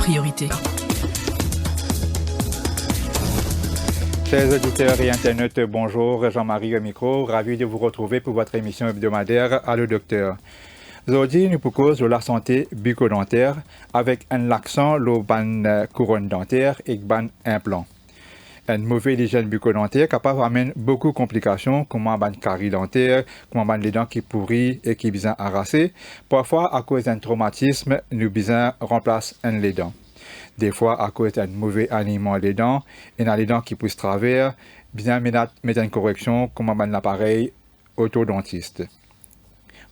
priorité. Chers auditeurs et internautes, bonjour, Jean-Marie au micro, ravi de vous retrouver pour votre émission hebdomadaire Allô Docteur. Aujourd'hui, nous proposons la santé bucco-dentaire avec un accent sur la couronne dentaire et ban implant. Une mauvaise hygiène bucco-dentaire capable d'amener beaucoup de complications, comme un carie dentaire, comme les dents qui pourrissent et qui sont arrachées. Parfois, à cause d'un traumatisme, nous besoin remplacer les dents. Des fois, à cause d'un mauvais alignement des dents, et dans les dents qui poussent travers, bien mettre une correction comme un appareil orthodontiste.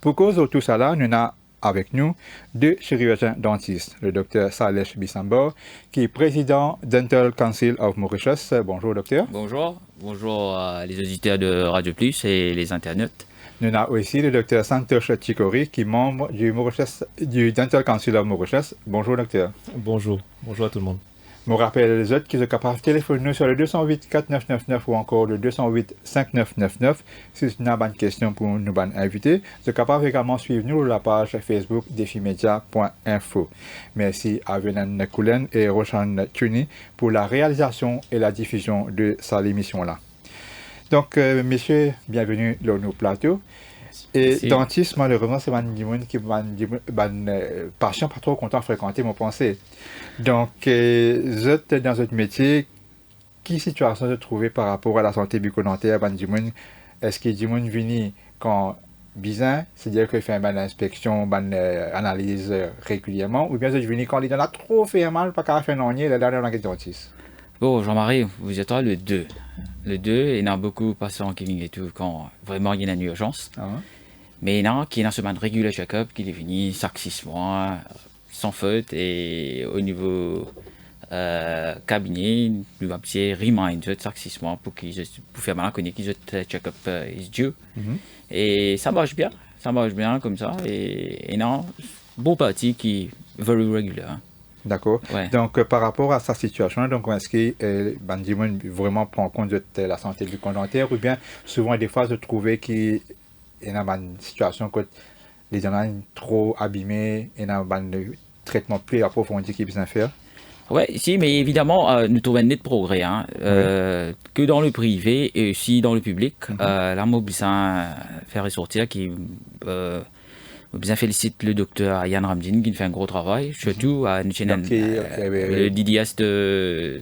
Pour cause de tout cela, nous avons avec nous deux chirurgiens dentistes, le docteur Salesh Bissambo, qui est président Dental Council of Mauritius. Bonjour docteur. Bonjour, bonjour les auditeurs de Radio Plus et les internautes. Nous avons aussi le docteur Santosh Chikori, qui est membre du Dental Council of Mauritius. Bonjour docteur. Bonjour, bonjour à tout le monde. Je me rappelle les autres qui sont capables de téléphoner sur le 208 4999 ou encore le 208 5999 si vous avez une question pour nous inviter. Vous êtes capable également de suivre nous sur la page Facebook defimedia.info. Merci à Venan Koulen et Roshan Tuni pour la réalisation et la diffusion de cette émission-là. Donc, messieurs, bienvenue dans nos plateaux. Et Merci. dentiste, malheureusement, c'est un qui patient pas trop content de fréquenter mon pensée. Donc, vous êtes dans votre métier, quelle situation vous trouvez par rapport à la santé bucco-dentaire? Est-ce que du monde vient quand bizarre, c'est-à-dire qu'il fait une inspection, une analyse régulièrement, ou bien vous venez quand il en a trop fait mal, pas qu'à faire un la dernière enquête dentiste? Bon, Jean-Marie, vous êtes le 2. Le 2, il y a beaucoup de patients qui viennent et tout quand vraiment il y a une urgence. Mais il y en a qui ont ce régulier check-up qui est venu chaque 6 mois, sans faute, et au niveau cabinet, nous avons un petit reminder chaque 6 mois pour faire mal connaître qu'ils ont check-up is due. Et ça marche bien comme ça. Et non, bon parti qui est very regular. D'accord. Ouais. Donc, par rapport à sa situation, donc, est-ce que Bandimon vraiment prend en compte de la santé bucco-dentaire ou bien souvent, des fois, se trouver qu'il y a une situation que les dents sont trop abîmées et il y a un traitement plus approfondi qu'il besoin faire? Oui, si, mais évidemment, nous trouvons un net progrès. Que dans le privé et aussi dans le public. Là, moi, besoin faire ressortir qui. Bien félicite le docteur Yann Ramdin qui fait un gros travail, surtout à le DDS de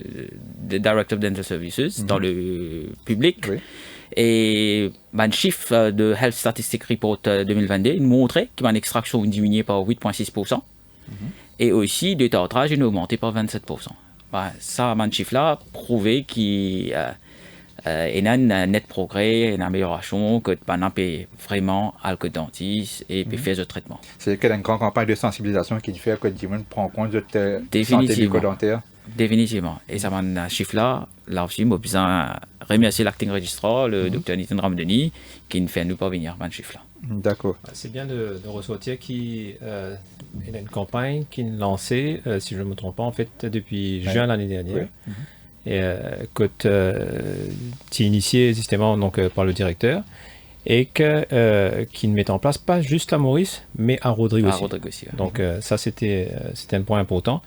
Director of Dental Services dans le public. Oui. Et le chiffre de Health Statistics Report 2022 montrait que mon extraction a diminué par 8,6%. Et aussi, le tartrage a augmenté par 27%. Ça, mon chiffre-là, prouvé qu'il y a un net progrès, une amélioration, que on peut vraiment aller au dentiste et puis faire ce traitement. C'est qu'il y a une grande campagne de sensibilisation qui fait que le monde prend en compte de la santé bucco-dentaire. Définitivement. Et ça m'a chiffre-là, aussi, je besoin remercier l'acting registrar, le docteur Nitin Ramdani, qui nous fait nous parvenir ce chiffre-là. D'accord. C'est bien de ressortir qu'il y a une campagne qui est lancée, si je ne me trompe pas, en fait, depuis juin l'année dernière. Oui. Et qui est initié justement donc, par le directeur et qui met en place pas juste à Maurice mais à Rodrigue aussi. Donc ça c'était un point important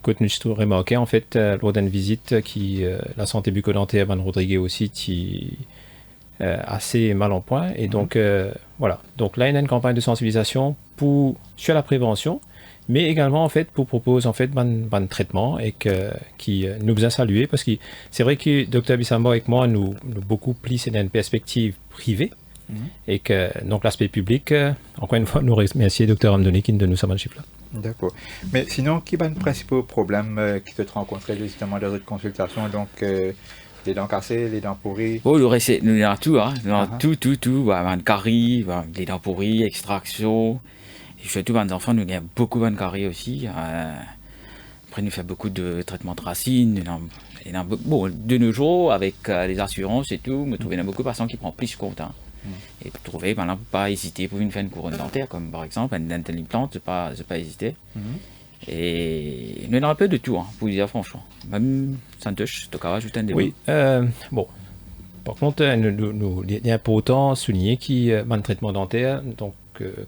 que nous remarqué en fait lors d'une visite qui la santé bucco-dentaire de Rodrigue aussi qui assez mal en point et donc voilà, donc là il y a une campagne de sensibilisation sur la prévention, mais également en fait pour proposer en fait un traitement et qui nous besoin saluer parce que c'est vrai que Dr Bissambo et moi nous beaucoup plus dans une perspective privée et que donc l'aspect public encore une fois nous remercier Dr Ramdoni qui de nous sommes chiffre là. D'accord. Mais sinon, qui sont les principaux problèmes qui te rencontrent justement dans votre consultation, donc les dents cassées, les dents pourries? Oh, nous avons tout, hein. Nous avons tout, caries, les dents pourries, extraction. Et surtout, les enfants, nous avons beaucoup de caries aussi. Après, nous faisons beaucoup de traitements de racines. Bon, de nos jours, avec les assurances et tout, nous trouvons beaucoup de patients qui prennent plus compte. Et pour trouver, pour pas hésiter pour faire une couronne dentaire, comme par exemple un dental implant, je pas hésiter. Et nous avons un peu de tout, pour dire franchement. Même Santosh, tu as ajouté un débat. Oui, bon. Par contre, il est important de souligner qu'il y a un traitement dentaire, donc,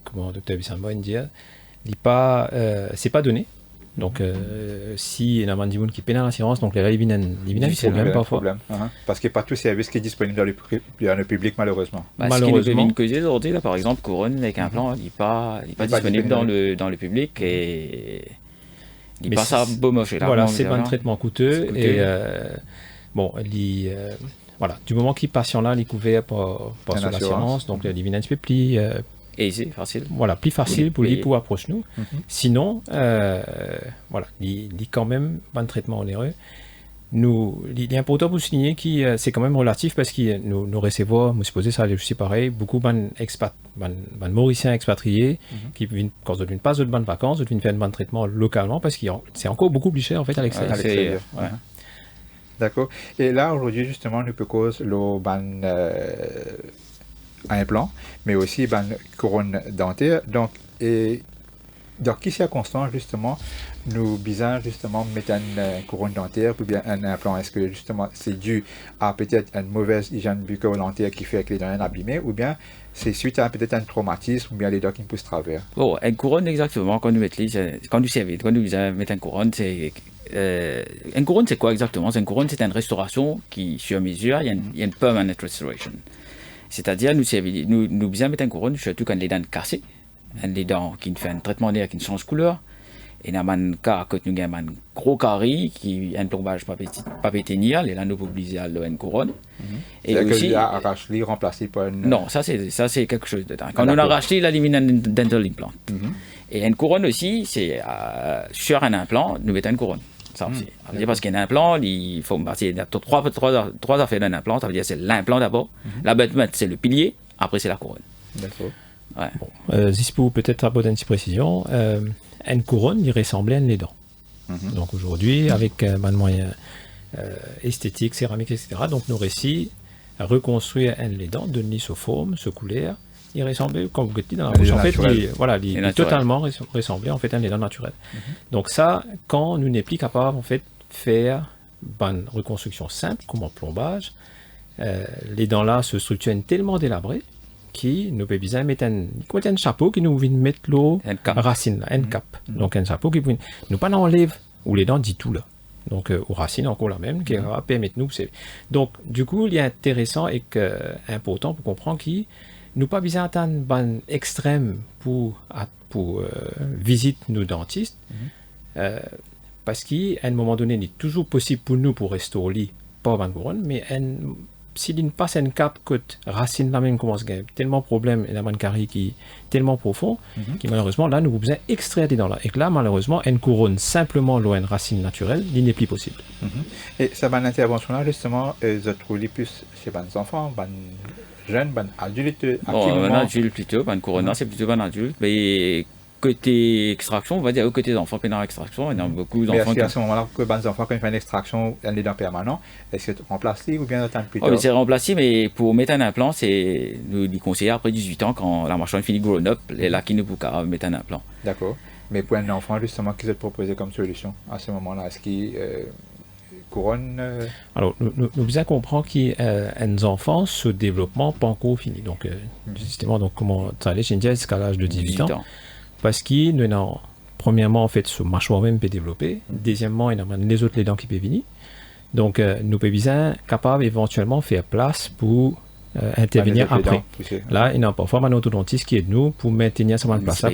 comme le Dr Bissambo dit, c'est pas donné. Donc, si il y a un monde qui paye l'assurance, donc là, il y a un problème parfois. Parce qu'il n'y a pas tout service qui est disponible dans le public, malheureusement. Malheureusement. Ce qui nous aujourd'hui, là, par exemple, couronne avec un plan, il n'est pas disponible dans le public et il n'est pas ça beau moche. Voilà, c'est un traitement coûteux. Et voilà, du moment qu'il patient là, il est couvert par son assurance, donc il vient un petit peu plus. Et c'est facile. Voilà, plus facile pour lui pour approcher nous. Sinon, voilà, il est quand même un traitement onéreux. Il est important pour souligner que c'est quand même relatif parce que nous recevons, je suppose ça aussi pareil, beaucoup de Mauriciens expatriés qui viennent, quand ils ne passent pas de bonnes vacances, ils viennent faire un traitement localement parce que c'est encore beaucoup plus cher en fait à l'extérieur. D'accord. Et là, aujourd'hui, justement, nous proposons implant, mais aussi couronne dentaire. Donc, dans quelles circonstances, justement, nous visons justement mettre une couronne dentaire ou bien un implant? Est-ce que justement c'est dû à peut-être une mauvaise hygiène bucco-dentaire qui fait que les dents sont abîmées, ou bien c'est suite à peut-être un traumatisme ou bien les dents qui nous poussent travers? Bon, une couronne exactement, quand nous mettons une couronne, c'est une couronne, c'est quoi exactement? Une couronne, c'est une restauration qui, sur mesure, il y a une permanent restoration. C'est-à-dire, nous besoin mettre une couronne, surtout quand les dents sont cassées, les dents qui fait un traitement d'air qui change de couleur. Et dans un cas, quand nous avons un gros carré qui a un plombage pas péténier, et là nous publions une couronne. Et aussi, arraché, remplacé par une... Non, ça c'est quelque chose de dingue. Quand on a racheté, il a éliminé un dental implant. Et une couronne aussi, c'est sur un implant, nous mettons une couronne. Ça aussi. Ça veut dire parce qu'un implant, il faut il y a trois affaires d'un implant. Ça veut dire c'est l'implant d'abord, l'abattement c'est le pilier, après c'est la couronne. D'accord. Ouais. Bon, pour peut-être apporter une petite précision, une couronne, il ressemblait à les dents. Donc aujourd'hui, avec un moyen esthétique, céramique, etc., donc nous réussi à reconstruire les dents de l'isoforme, ce couleur, il ressemblait, comme vous dites dans la bouche, en fait, il est totalement ressemblé en fait à les dents naturelles. Donc ça, quand nous n'est plus capable en fait faire une reconstruction simple, comme en plombage, les dents là se structurent tellement délabrées qui nous peut bien mettre un chapeau qui nous vient mettre l'eau racine là, un cap. Donc un chapeau qui nous pas enlève ou les dents dit tout là. Donc aux racines encore la même qui va permettre nous. Donc du coup il est intéressant et important pour comprendre qu'il nous pas besoin d'attendre un extrême pour visiter nos dentistes parce qu'à un moment donné il est toujours possible pour nous pour rester au lit pas une couronne mais s'il ne passe un cap que racine là même commence à gagner tellement de problèmes et la mancarie qui est tellement profond qui malheureusement là nous vous besoin extraire des dents là et que là malheureusement une couronne simplement loin une racine naturelle il n'est plus possible. Et ça va l'intervention là justement je trouve plus chez les enfants, jeunes, adultes. Bon, un adulte plutôt, une couronne c'est plutôt un adulte mais côté extraction, on va dire, côté enfants pendant l'extraction, il y a beaucoup d'enfants. Est-ce qu'à ce moment-là, que les enfants, quand ils font une extraction, elle est dans permanent, est-ce que c'est remplacé ou bien attendre plus tard? C'est remplacé, mais pour mettre un implant, c'est nous conseiller après 18 ans, quand la mâchoire finit grown up, et là, qui ne peut pas mettre un implant. D'accord. Mais pour un enfant, justement, qu'est-ce que vous proposez comme solution à ce moment-là? Est-ce qu'il couronne Alors, nous bien comprendre qu'un enfant, ce développement pas encore fini. Donc, justement, donc, comment ça allait chez jusqu'à l'âge de 18 ans. Parce que nous avons, premièrement, en fait, ce mâchoire même peut développer. Deuxièmement, il y a les autres les dents qui peuvent venir. Donc, nous pouvons bien capable éventuellement faire place pour intervenir après. Là, il y a parfois un orthodontiste qui est de nous pour maintenir cette place-là,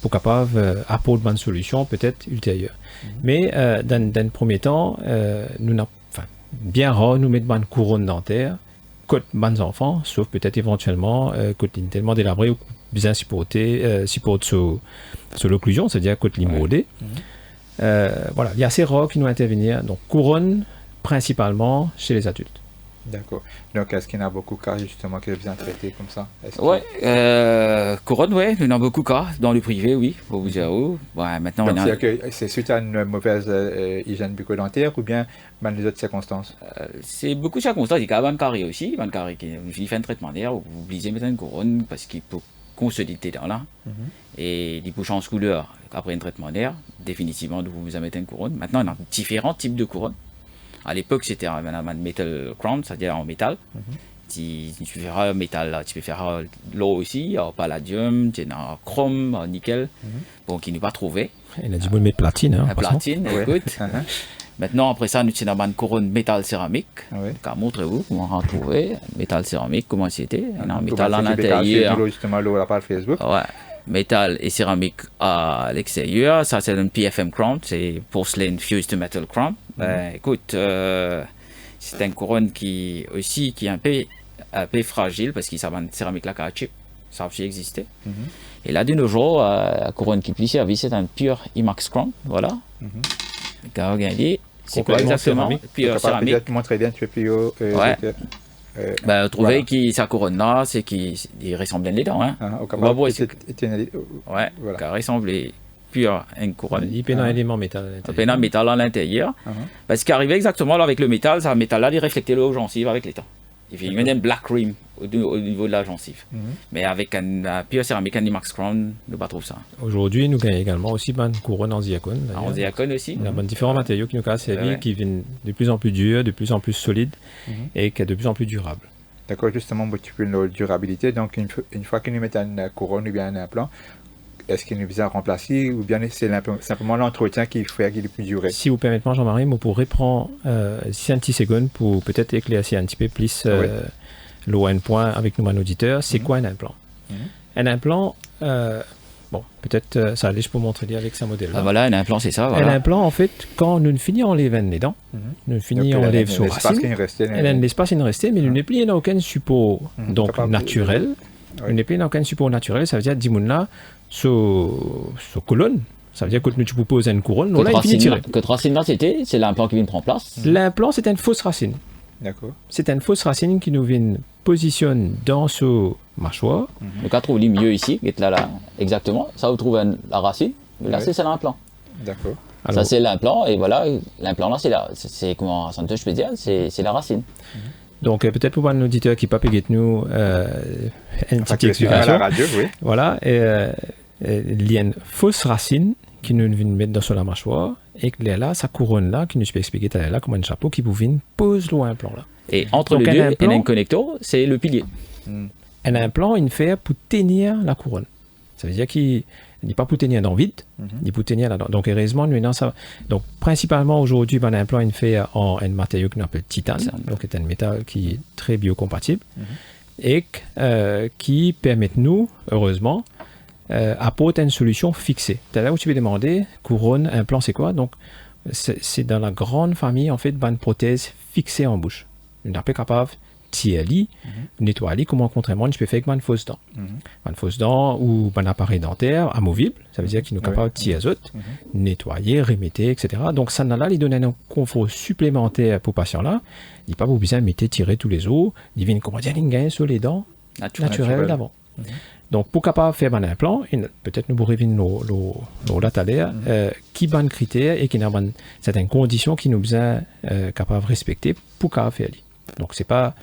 pour capable apporter une solution peut-être ultérieure. Mais dans le premier temps, nous n'avons bien rare nous mettre une couronne dentaire côté bonnes enfants, sauf peut-être éventuellement côté tellement délabré ou bien supporter sur l'occlusion, c'est-à-dire côté l'immodé. Voilà, il y a assez rares qui nous intervenir. Donc couronne principalement chez les adultes. D'accord. Donc est-ce qu'il y en a beaucoup de cas justement qui sont traités comme ça? Oui, couronne, oui, il y en a beaucoup de cas dans le privé, oui, pour vous dire où. Ouais, maintenant, donc c'est suite à une mauvaise hygiène bucco-dentaire ou bien dans les autres circonstances? C'est beaucoup de circonstances. Il y a un carré aussi, un carré qui fait un traitement d'air, vous obligez de mettre une couronne parce qu'il peut consolider dans là. Et il peut changer de couleur après un traitement d'air, définitivement, vous mettez une couronne. Maintenant, il y a différents types de couronnes. À l'époque, c'était un metal crown, c'est-à-dire en métal. tu feras métal, là, tu peux faire l'eau aussi, palladium, tu as chrome, nickel, bon, qui n'est pas trouvé. Il a dit, bon, mais platine, hein. Platine, écoute. Maintenant, après ça, nous avons une couronne métal céramique. Montrez-vous comment on a trouvé. Métal céramique, comment c'était. Un métal à l'intérieur. Justement, la page Facebook. Ouais. Métal et céramique à l'extérieur. Ça, c'est un PFM crown. C'est porcelain fused to metal crown. Écoute, c'est une couronne qui est un peu fragile parce qu'il y a une céramique là qui a chip. Ça a aussi existé. Et là, de nos jours, la couronne qui peut servir, c'est un pure IMAX crown. Voilà. Regardez, c'est quoi exactement? Pure céramique. Tu montres très bien, tu fais plus haut. Trouver qui sa couronne là, c'est qu'il ressemble bien les dents. Hein. Qui ressemble pure une couronne. Il y a un élément métal à l'intérieur. Il y a un métal à l'intérieur. Parce qu'arrivé exactement là, avec le métal, ça métal là, il reflète le gencive avec les temps. Il met un black rim au niveau de la gencive. Mais avec un pure céramique, un IMAX crown, nous ne trouvons ça. Aujourd'hui, nous gagnons également aussi une couronne en zircone. En zircone aussi. Il y a différents matériaux qui nous ont servi, qui viennent de plus en plus durs, de plus en plus solides et qui sont de plus en plus durables. D'accord, justement, un petit peu de durabilité. Donc, une fois que nous mettons une couronne ou bien un implant, est-ce qu'il nous vise à remplacer ou bien c'est simplement l'entretien qui fait qu'il est plus duré? Si vous permettez, Jean-Marie, je pourrais prendre un petit seconde pour peut-être éclaircir un petit peu plus l'eau à un point avec nos auditeurs. C'est quoi un implant? Un implant, peut-être ça allait, je peux montrer avec ce modèle-là. Voilà, un implant, c'est ça. Voilà. Un implant, en fait, quand nous finissons les veines les dents, nous finissons les sur racine, il y a l'espace qui resté, mais nous n'avons plus aucun support donc naturel. Nous n'avons plus aucun support naturel, ça veut dire que là, sur colonne, ça veut dire que quand tu proposes une couronne, là, il finit tiré. Que racine là, c'est l'implant qui vient prendre place. L'implant, c'est une fausse racine. D'accord. C'est une fausse racine qui nous vient positionne dans ce mâchoire. Le cas trouve le mieux ici, qui est là, exactement. Ça, vous trouvez la racine. Mais là, c'est l'implant. D'accord. Ça, c'est l'implant. Et voilà, l'implant là, c'est comment je peux dire, c'est la racine. Donc, peut-être pour un auditeur qui n'a pas payé nous, une petite explication. À la radio, oui. Voilà. Il y a une fausse racine qui nous vient mettre dans la mâchoire et que là, sa couronne là, qui nous peut expliquer là, comme un chapeau qui vous vient pose l'implant là. Et entre les deux, il y a un connecteur, c'est le pilier. Un implant, il fait pour tenir la couronne. Ça veut dire qu'il n'est pas pour tenir dans le vide, il est pour tenir là-dedans. Donc, heureusement, donc, principalement aujourd'hui, un implant, il fait en un matériau qu'on appelle titane, donc c'est un métal qui est très biocompatible et qui permet nous, heureusement, apporter une solution fixée. C'est là où tu peux demander, couronne, implant, c'est quoi? Donc, c'est dans la grande famille, en fait, d'une prothèse fixée en bouche. On n'est pas capable de tirer, nettoyer, comment contrairement, je peux faire avec une fausse dent. Une fausse dent ou un appareil dentaire amovible, ça veut dire qu'il est capable de tirer autres, nettoyer, remettre, etc. Donc, ça, là, il donne un confort supplémentaire pour le patient-là. Il n'est pas besoin de mettre, tirer tous les os. Il vient, comment dire, il gagne sur les dents naturelles d'avant. Donc, pour capable faire un implant, peut-être nous pourrions nos latalaires, qui ont des critères et qui ont certaines conditions qui nous besoin capables de respecter pour capable faire. Donc, c'est pas,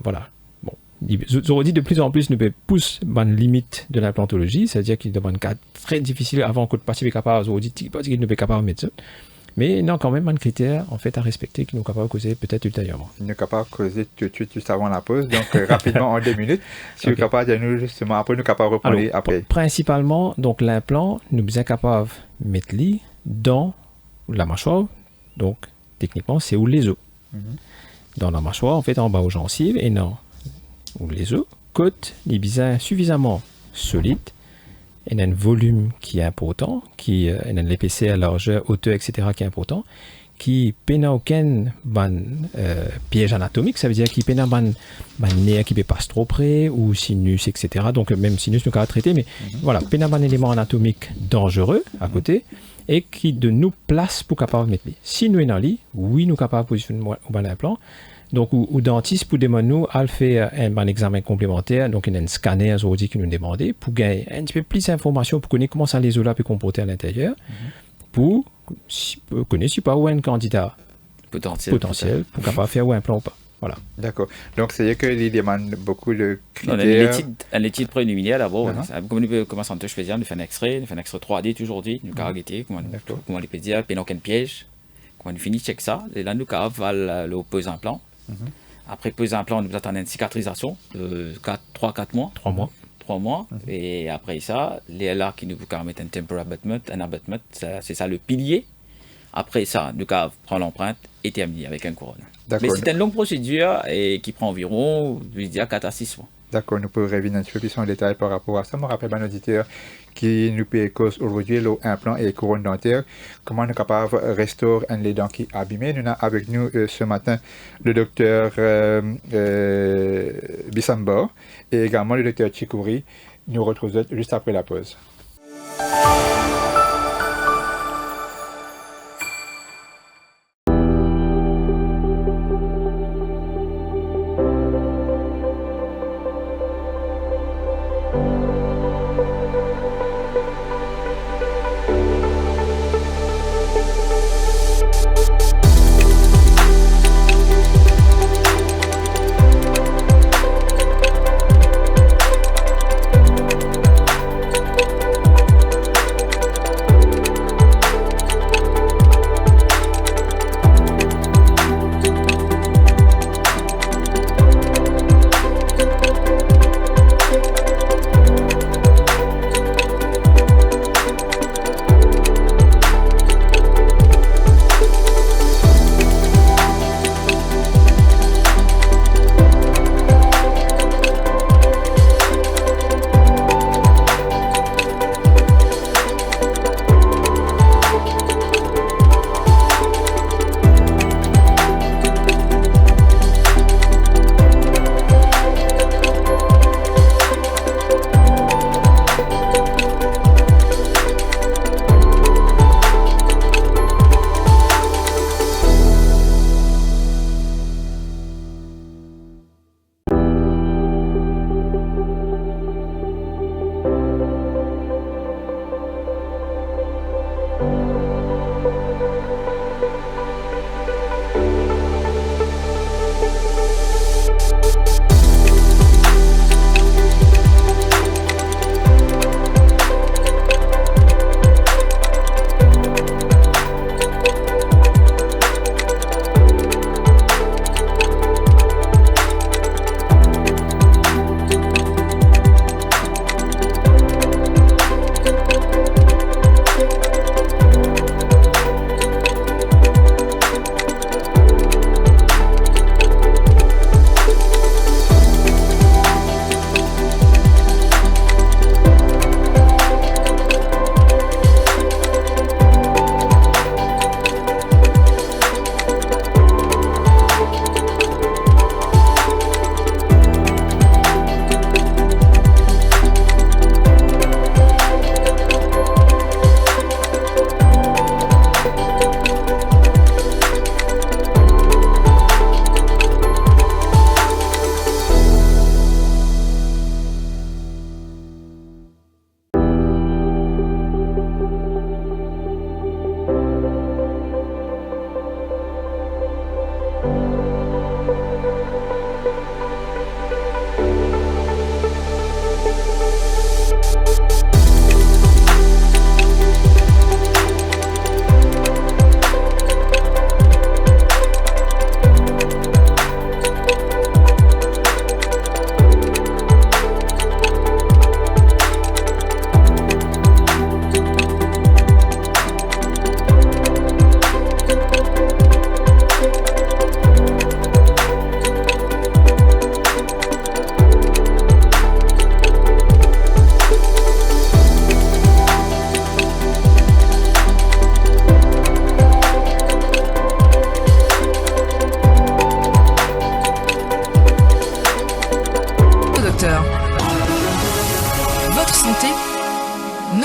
voilà. Bon, j'aurais dit de plus en plus, nous pousser une limite de l'implantologie, c'est-à-dire qu'il demande un cas très difficile avant que le patient soit capable, j'aurais dit qu'il ne peut capable de mettre ça. Mais il y a quand même un critère en fait, à respecter qui nous est capable de causer peut-être ultérieurement. Nous sommes capables de causer tout de suite juste avant la pause, donc rapidement en 2 minutes. Si vous êtes capable de nous justement, après nous sommes capables de reprendre après. Principalement, donc l'implant, nous sommes capables de mettre lui dans la mâchoire, donc techniquement c'est où les os. Dans la mâchoire, en fait en bas aux gencives et non où les os, côte, les bisins suffisamment solides. Il y a un volume qui est important, il y a l'épaisseur, largeur, hauteur, etc. qui est important, qui n'a aucun piège anatomique, ça veut dire qu'il n'a pas un nerf qui ne passe trop près, ou sinus, etc. Donc même sinus, nous avons traité, mais voilà, il n'a pas un élément anatomique dangereux à côté, et qui de nous place pour capable de mettre. Si nous sommes dans lit, oui, nous sommes capables de positionner un implant. Donc, au dentiste, pour demander nous, à faire un examen complémentaire, donc il y a un scanner aujourd'hui qui nous demandait pour gagner un petit peu plus d'informations, pour connaître comment ça les os là peut comporter à l'intérieur, pour connaître si pas où un candidat potentiel pour capable faire un implant ou pas. Voilà. D'accord. Donc, c'est qu'il demande beaucoup de critères. On a l'étude préliminaire d'abord. Comme nous pouvons commencer je fais dire, nous faisons un extrait 3D aujourd'hui, nous avons regardé comment les peut dire, puis aucun piège. Quand on finit check ça, et là nous avons le pose implant. Après peu implants, nous attendons une cicatrisation de 3-4 mois. 3 mois. 3 mois. Et après ça, les là qui nous permettent un temporary abattement, c'est ça le pilier. Après ça, nous pouvons prendre l'empreinte et terminer avec une couronne. Mais c'est une longue procédure et qui prend environ, je veux dire, 4 à 6 mois. D'accord, nous pouvons revenir un petit peu plus en détail par rapport à ça. Je me rappelle un auditeur qui nous peut cause aujourd'hui l'implant et couronne dentaire. Comment nous sommes capables de restaurer les dents qui sont abîmées. Nous avons avec nous ce matin le docteur Bissambor et également le docteur Chikouri. Nous retrouvons juste après la pause.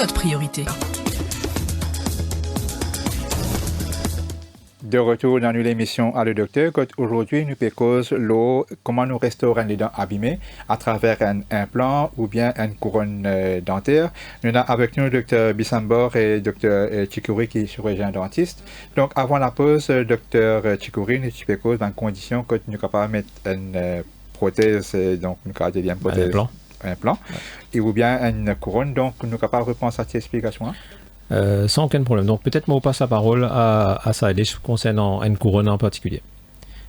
notre priorité. De retour dans l'émission à le docteur. Aujourd'hui, nous parlons comment nous restaurer les dents abîmées à travers un implant ou bien une couronne dentaire. Nous avons avec nous le docteur Bissambor et le docteur Chikouri qui est chirurgien dentiste. Donc, avant la pause, docteur Chikouri, nous parlons dans condition que nous sommes capables de mettre une prothèse, donc nous avons une prothèse, un implant, et ou bien une couronne. Donc, nous sommes capables de reprendre cette explication. Sans aucun problème. Donc peut-être moi passe la parole à Saïdich concernant une couronne en particulier.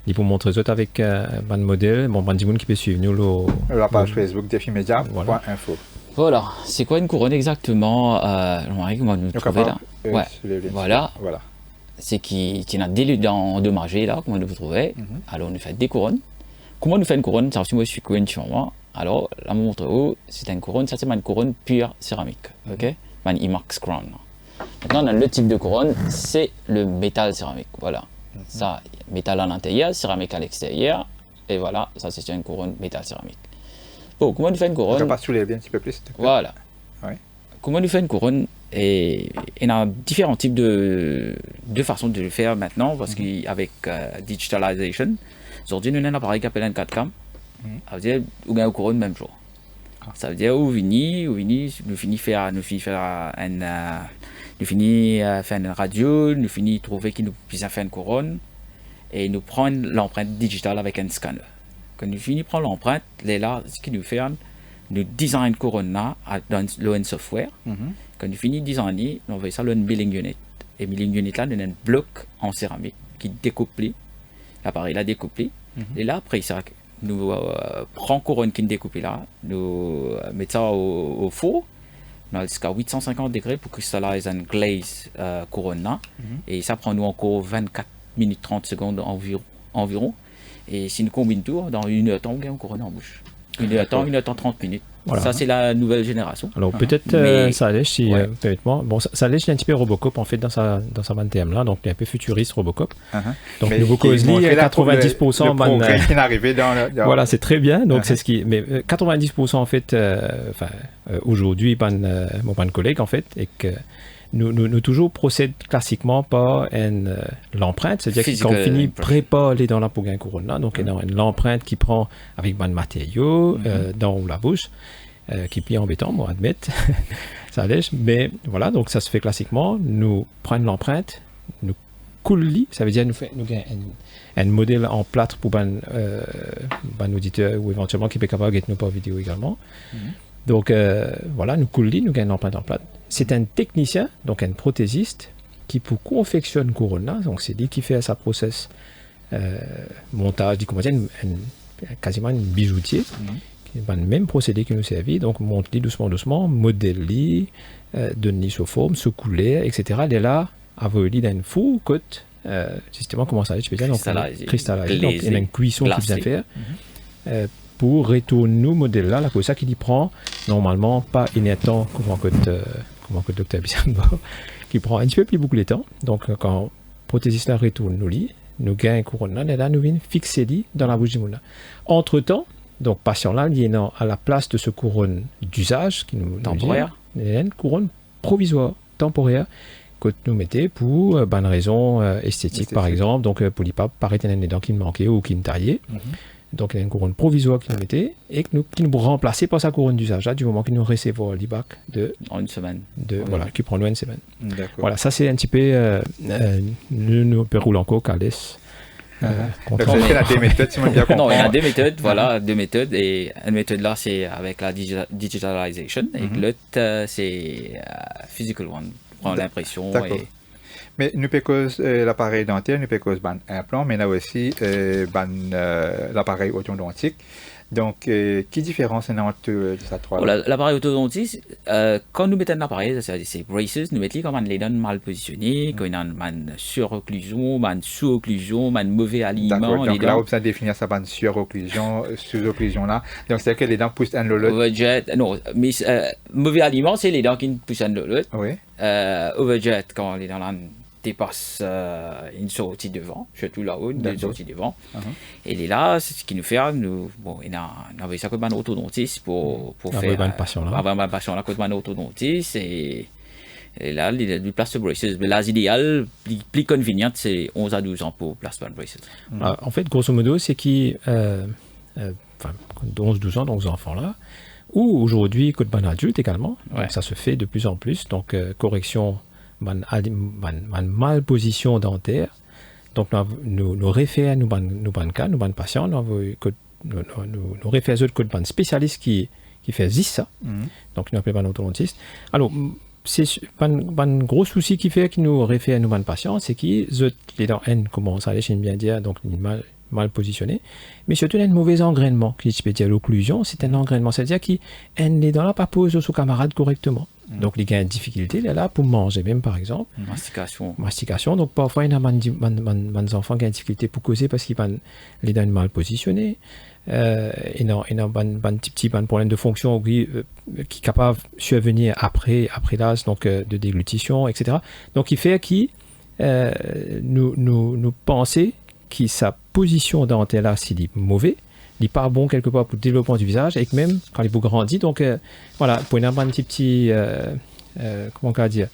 Il peut montrer ça avec un modèle. Bon, ben, qui peut suivre nous la page Facebook défimédia.info. Voilà, c'est quoi une couronne exactement? Jean-Marie, comment nous trouver là? Ouais. Voilà. C'est qui a des endommagés là, comment nous vous trouvez. Alors on nous fait des couronnes. Comment nous fait une couronne? Ça aussi, moi je suis couronne sur moi. Alors là, on montre c'est une couronne, ça c'est une couronne pure céramique. Ok? Une IMAX crown. Maintenant, on a le type de couronne, c'est le métal céramique. Voilà. Ça, métal à l'intérieur, céramique à l'extérieur. Et voilà, ça c'est une couronne métal céramique. Bon, comment on fait une couronne? On va pas soulever un petit peu plus. Voilà. Oui. Comment on fait une couronne? Et il y a différents types de façons de le faire maintenant, parce qu'avec digitalisation, aujourd'hui, nous avons un appareil qui s'appelle un 4Cam. Ça veut dire qu'on a une couronne même jour. Ça veut dire nous finissons faire une radio, nous finissons trouver qu'il nous puisse faire une couronne et nous prendre l'empreinte digitale avec un scanner. Quand nous finissons prendre l'empreinte, là, ce qu'il nous fait, nous design une couronne là dans le software. Quand nous finissons designer, nous envoie ça dans une billing unit. Et billing unit là, nous avons un bloc en céramique qui découple l'appareil là découplé. Et là après ça, nous prenons couronne qui est découpée là, nous mettons ça au four. Nous allons jusqu'à 850 degrés pour cristalliser une glaze couronne là. Et ça prend nous encore 24 minutes 30 secondes environ. Et si nous combinons tout, dans 1 heure temps, on gagne une couronne en bouche. 1 heure temps, 1 heure temps 30 minutes. Voilà. Ça, c'est la nouvelle génération. Alors, peut-être, ça allège, si, honnêtement. Bon, ça allège un petit peu Robocop, en fait, dans sa bande thème là. Donc, il est un peu futuriste, Robocop. Donc, nouveau Cosly, 90%. Le progrès qui est arrivé dans le... Voilà, c'est très bien. Donc, c'est ce qui... Mais 90%, en fait, aujourd'hui, mon collègue, en fait, et que nous toujours procèdent classiquement par l'empreinte, c'est-à-dire que quand on finit prépare les dans la pour gagner couronne là, donc il y a l'empreinte qui prend avec un matériau dans la bouche, qui est embêtant, moi admettre, ça allège, mais voilà, donc ça se fait classiquement, nous prenons l'empreinte, nous coulons, ça veut dire nous gagnons un modèle en plâtre pour un auditeur ou éventuellement qui peut capable de nous par vidéo également. Donc voilà, nous coulons, nous gagnons l'empreinte en plâtre. C'est un technicien, donc un prothésiste, qui pour confectionner couronne là, donc c'est lui qui fait sa process montage, quasiment un bijoutier, qui est le même procédé qui nous servit, donc monte doucement, modèle, donne sous forme, sous couleur, etc. Et là, avec lui dans une four, côte, justement, comment ça je peux dire, donc cristallisé, donc il y a une cuisson qui vient faire. Pour retourner nos modèles là, pour ça qu'il y prend normalement pas inhérent comment que le docteur Bissamba, qui prend un petit peu plus beaucoup de temps. Donc quand le prothésiste là retourne nous lit, nous gagnons une couronne là, et là nous venons fixer dans la bouche du monde là. Entre temps, donc patient là, il est à la place de ce couronne d'usage qui nous temporaire, il y a une couronne provisoire, temporaire que nous mettons pour une raison esthétique par exemple, donc pour ne pas paraître des dents qui nous manquaient ou qui nous taillaient. Donc, il y a une couronne provisoire qui nous mettait et qui nous remplaçait par sa couronne d'usage, du moment qu'il nous recevait l'IBAC en une semaine. Voilà, qui prend loin une semaine. Voilà, ça c'est un petit peu nous rouler encore Calès. Il y a des méthodes, si on bien comprend. Non, il y a des méthodes, voilà, deux méthodes. Et une méthode là, c'est avec la digitalisation. Et l'autre, c'est physical one. Prendre l'impression. Mais nous pouvons l'appareil dentaire, nous pouvons implant, mais là aussi l'appareil orthodontique. Donc, quelle différence est entre ces trois? L'appareil orthodontique, quand nous mettons l'appareil, c'est braces, nous mettons comme les dents mal positionnées, quand il y a une surocclusion, une sous-occlusion, un mauvais alignement. D'accord, donc là, on peut définir ça par surocclusion, sous-occlusion là. Donc, c'est-à-dire que les dents poussent un l'autre. Non, mais mauvais alignement, c'est les dents qui poussent un l'autre. Oui. Overjet, quand les dents là dépasse une sortie devant, surtout là-haut, une sortie devant. Et là, c'est ce qui nous fait, on a ça comme un orthodontiste pour faire... Avoir un patient là, comme un orthodontiste, et là, il y a du place de braces. Mais l'âge idéal, plus convenient, c'est 11 à 12 ans pour place de braces. En fait, grosso modo, c'est qui, 11-12 ans, donc ces enfants-là, ou aujourd'hui, quand on est adulte également, donc ça se fait de plus en plus, donc correction mal position dentaire, donc nous référons nous patients, nous référons aux autres spécialistes qui fait ça, donc nous appelons orthodontiste. Alors c'est un gros souci qui fait que nous référons nous patients, c'est que les dents N commencent à aller chez bien dire, donc mal positionné, mais surtout un mauvais engrainement, qui peut dire l'occlusion, c'est un engrainement, c'est-à-dire qu'un les dents là pas posé sous camarade correctement. Donc il y a une difficulté là pour manger même par exemple. Mastication. Donc parfois il y a des enfants qui ont une difficulté pour causer parce qu'ils ont les dents mal positionnées. Il y a un petit problème de fonction qui est capable de survenir après l'âge, donc de déglutition, etc. Donc il fait nous penser que sa position dentaire là, s'il est mauvais, il n'est pas bon quelque part pour le développement du visage et que même quand il grandit, donc voilà, pour une petit comment on va dire,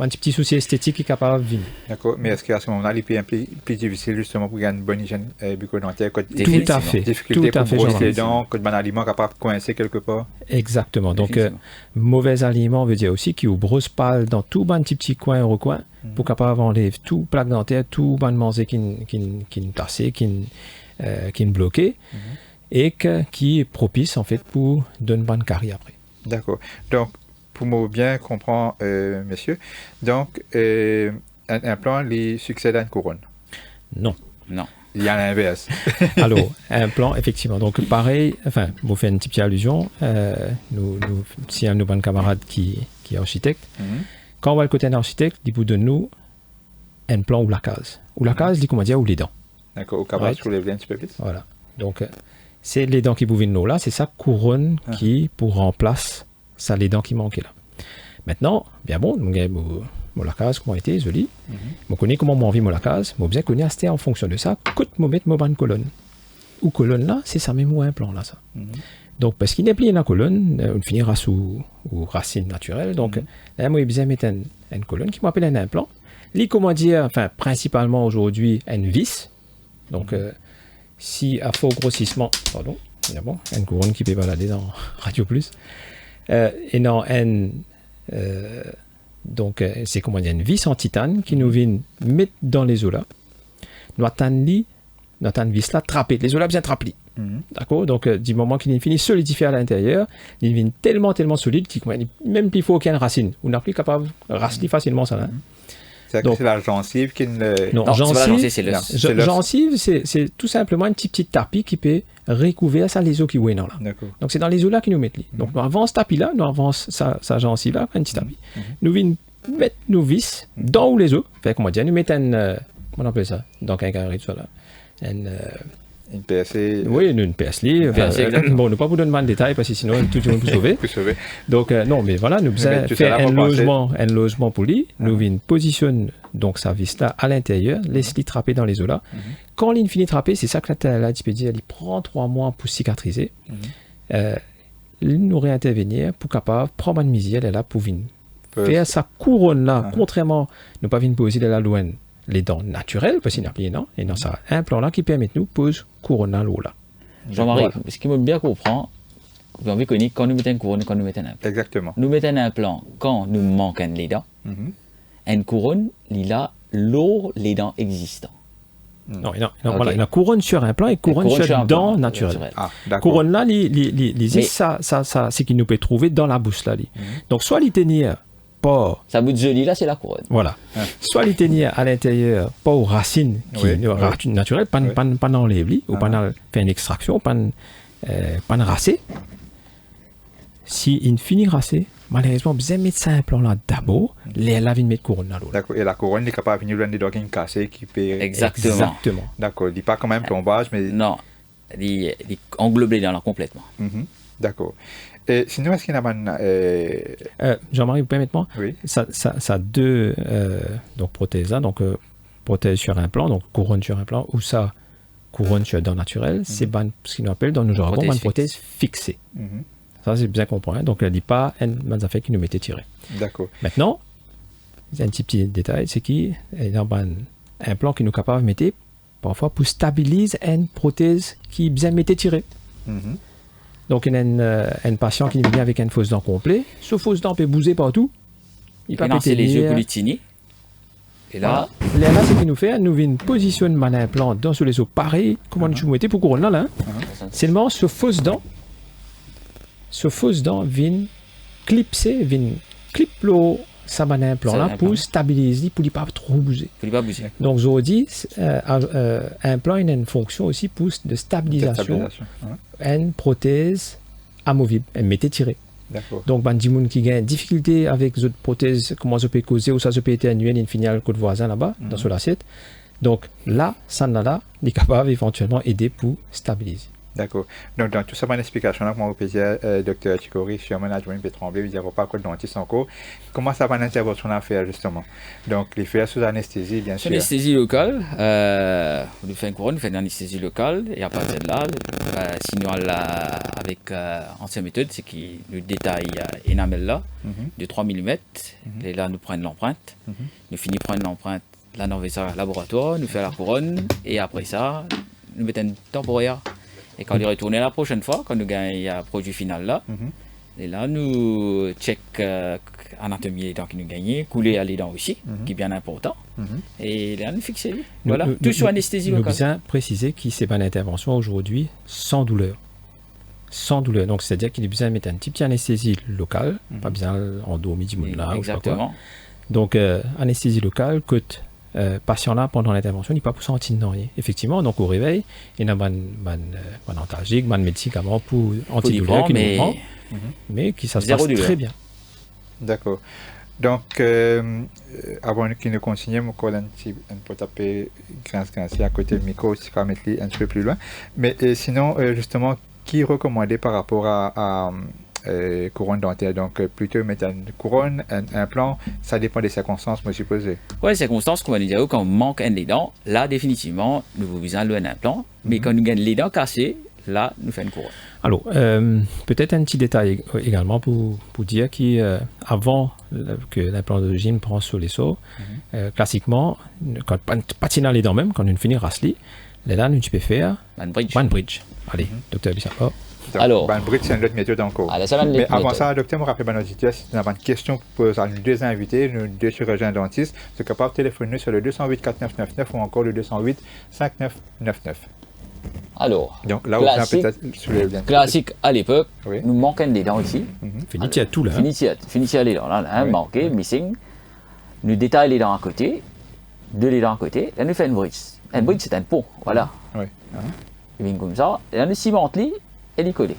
un petit souci esthétique qui est capable de venir. D'accord, mais est-ce qu'à ce moment-là, il est plus difficile justement pour gagner une bonne hygiène bucco-dentaire? Tout à fait. Difficulté pour brosser les dents, que un aliment capable de coincer quelque part? Exactement. Donc, mauvais aliment veut dire aussi qu'il ne brosse pas dans tout un petit coin, recoin, pour capable enlever tout plaque dentaire, tout ban manger qui est tassé, qui est bloqué, et qui est propice en fait pour donner une bonne carie après. D'accord. Donc, pour me bien comprendre, messieurs, donc, un implant lui succède à une couronne? Non. Il y a l'inverse. Alors, un implant, effectivement. Donc, pareil, enfin, vous faites une petite allusion. Si un de nos bons camarades qui est architecte, quand on va le côté d'un architecte, il vous donne nous un plan ou la case. Ou la case, dit comment dire, ou les dents. D'accord, au camarade, je soulève un petit peu plus. Voilà. Donc, c'est les dents qui vous viennent là, c'est sa couronne qui pour remplace ça les dents qui manquaient là. Maintenant, bien bon, mon la case, comment était, joli. Je connais comment m'en vit mon la case, je bien connais en fonction de ça, coûte me mettre mon bonne colonne. Ou colonne là, c'est ça même ou un plan là, ça. Donc, parce qu'il n'est plus la colonne, on finira sous racine naturelle. Donc, là, moi, j'ai besoin de mettre une colonne qui m'appelle un implant. Comment dire, enfin, principalement aujourd'hui, une vis. Donc, si à faux grossissement, pardon, bon, une couronne qui peut balader dans Radio Plus. Et non, donc, c'est comment dire, une vis en titane qui nous vient mettre dans les os là. Notre vis là, trapper. Les os là, bien trapper. D'accord? Donc, du moment qu'il est fini solidifié à l'intérieur, il devient tellement solide qu'il même plus faut aucune racine. On n'est plus capable de raciner facilement ça. Hein? C'est-à-dire que c'est la gencive qui ne... Non, gencive, c'est l'os. Gencive, c'est tout simplement une petite tapis qui peut recouvrir ça les os qui ouent là. Donc, c'est dans les os là qu'ils nous mettent. Donc, nous avons ce tapis-là, nous avons sa gencive là, un petit tapis. Nous venons mettre nos vis dans les os. Fait comment dire, nous mettons comment on appelle ça? Donc, un carré de ça là. Une PSC. Oui, une PSC. Bon, ne pas vous donner de détails parce que sinon tout le monde peut sauver. Donc, non, mais voilà, nous faisons faire un logement pour lui. Nous venons positionner donc sa vis là à l'intérieur, laisse-le trapper dans les os là. Quand il finit de trapper, c'est ça que la tu peux dire, il prend 3 mois pour cicatriser. Il nous réintervenir pour capable prendre une misère, elle est là pour venir faire sa couronne là, contrairement, ne pas venir poser de la loin. Les dents naturelles, parce qu'il n'y a plus non, et dans ça, un plan là qui permet de nous poser couronne à l'eau là. Jean-Marie, ce qui me bien comprend, vous avez connu quand nous mettons une couronne, quand nous mettons un implant. Exactement. Nous mettons un implant quand nous manquons les dents. Une couronne, il a les dents existantes. Non, voilà, une couronne sur un plan et couronne sur dents naturelles. Couronne là, ça, c'est qu'il nous peut trouver dans la bouche là. Donc, soit il tenir pas. Ça bout de joli là, c'est la couronne. Voilà. Soit il tenir à l'intérieur, pas aux racines qui racines naturelles, pas dans les blis, ou pas dans faire une extraction, pas de racé. Si il finit racé, malheureusement, vous allez mettre ça un plan là d'abord, les la vient mettre couronne dans l'eau. D'accord. Et la couronne est capable de venir dans des dents cassées qui peut. Exactement. D'accord. Il dit pas quand même plombage, mais. Non. Il est englobé dans là complètement. D'accord. Et sinon, est-ce qu'il y a un... Jean-Marie, vous permettez-moi? Oui. Ça a deux donc prothèses, hein, donc prothèse sur implant, donc couronne sur implant, ou ça, couronne sur dents naturelles, c'est ce qu'on appelle dans nos jargons une prothèse fixée. Ça, c'est bien compris. Hein? Donc, elle ne dit pas un affaire qui nous mettait tiré. D'accord. Maintenant, un petit détail, c'est qu'il y a un implant qui nous est capable de mettre parfois pour stabiliser une prothèse qui bien mettait tiré. Donc, il y a un patient qui vient avec une fausse dent complète. Ce fausse dent peut bouger partout. Il peut péter les yeux pour les tiner. Et là, c'est ce qu'il nous fait. Nous vient positionner un implant dans sur les os pareil, comme on nous mettait pour couronne là. Seulement, ce fausse dent vient clipser, vient clip ça va un implant là pour stabiliser, pour ne pas trop bouger. Pour ne pas bouger. Donc, aujourd'hui, un implant il a une fonction aussi pour de stabilisation. Une prothèse amovible, elle mettait tirée. Donc, ben, des gens qui ont des difficultés avec les autres prothèses, comment ça peut causer, ou ça peut éternuer, il finit le côté voisin là-bas, dans son assiette. Donc, là, ça là, il est capable éventuellement d'aider pour stabiliser. D'accord. Donc, dans toute cette bonne explication, moi, je peux dire, Dr. Chikori, je suis un manager de Tremblay, il n'y a pas de dentiste encore. Comment ça va l'intervention à faire, justement? Donc, les faire sous anesthésie, bien sûr. Anesthésie locale, on fait une couronne, on fait une anesthésie locale, et à partir de là, sinon, avec ancienne méthode, c'est qu'il nous détaille énamel là, de 3 mm, et là, nous prenons l'empreinte, nous finissons de prendre l'empreinte, là, nous envoyons ça au laboratoire, nous faisons la couronne, et après ça, nous mettons un temporaire. Et quand il est retourné la prochaine fois, quand nous gagnons le produit final là, et là nous checkons l'anatomie des dents qui nous gagnent, couler à les dents aussi, qui est bien important, et là nous fixons. Voilà, tout sur anesthésie locale. Nous bien préciser que c'est une intervention aujourd'hui sans douleur. Sans douleur. Donc c'est-à-dire qu'il est besoin de mettre un petit anesthésie locale, pas besoin endormir du monde là. Exactement. Donc anesthésie locale coûte. Patient là pendant l'intervention, il n'est pas pour sentir de rien. Effectivement, donc au réveil, il y a un antalgique, un médicament pour antidouleur qui nous prend, mais qui ça se passe très bien. D'accord. Donc, avant qu'il nous continue, je vais un peu taper à côté du micro, si je mettre un petit peu plus loin. Mais sinon, justement, qui est recommandé par rapport à couronne dentaire? Donc plutôt mettre une couronne, un implant, ça dépend des circonstances, moi supposé. Oui, circonstances, comme on dit, quand on manque un des dents, là définitivement, nous avons besoin d'un implant, mais quand nous gagnons les dents cassées, là, nous faisons une couronne. Alors, peut-être un petit détail également pour dire qu'avant que l'implant d'origine prend sur les os, classiquement, quand pas tirer les dents même, quand on finit rasli, là, nous tu peux faire one bridge. Allez, docteur Bissapa. Alors, bridge, c'est une autre méthode encore. Mais avant ça, docteur, je me rappelle à nos auditeurs, si vous avez une question pour nos deux invités, nos deux chirurgiens dentistes, vous êtes capable de téléphoner sur le 208 4999 ou encore le 208 5999. Alors, donc là, classique à l'époque, nous manquons des dents ici. Finitia tout là. Finitia les dents là, manqué, missing. Nous détaillons les dents à côté, les dents à côté, et nous faisons une bridge. Un bridge, c'est un pont, voilà. Et bien comme ça, et nous cimentons et les coller.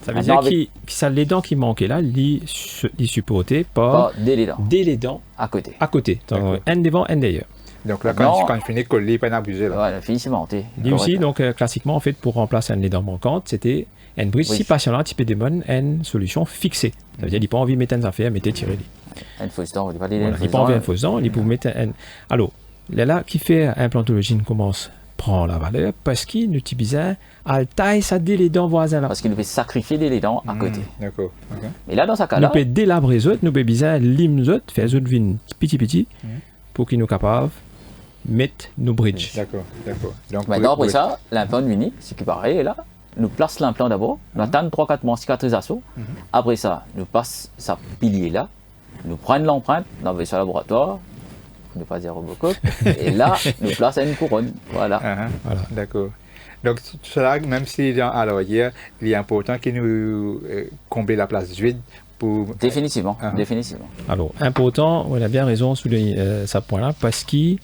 Ça veut dire que les dents qui manquaient là, les supportaient par des dents à côté. À côté, un devant, un derrière. Donc là, quand il finit de coller, il pas abuser là. Voilà, finit cimenté. Et aussi, donc classiquement, en fait, pour remplacer une des dents manquantes, c'était une bridge. Si patient là, tu peux demander une solution fixée. Ça veut dire qu'il n'a pas envie de mettre une affaire, mettez tirer. Une fausse dent, il n'a pas envie d'une fausse dent, il peut mettre un. Alors, là, qui fait implantologie commence prend la valeur parce qu'il utilise à taille ça dès les dents voisins là. Parce qu'il nous fait sacrifier des les dents à côté. D'accord. Mais là dans sa cas là, nous peut délabrer les autres, nous peut bien limer les autres, faire les autres vignes petit pour qu'ils nous capables mettre nos bridges. D'accord. Donc maintenant après ça, l'implant unique, ce qui paraît là, nous place l'implant d'abord, nous attendons 3-4 mois de cicatrisation. Après ça, nous passe sa pilier là, nous prenons l'empreinte, nous envoyons sur le laboratoire. Ne pas dire Robocop, et là, nous plaçons une couronne. Voilà. Voilà. D'accord. Donc, cela, même si alors hier, il est important qu'il nous comble la place vide pour. Définitivement. Alors, important, on a bien raison sur ce point-là, parce qu'il,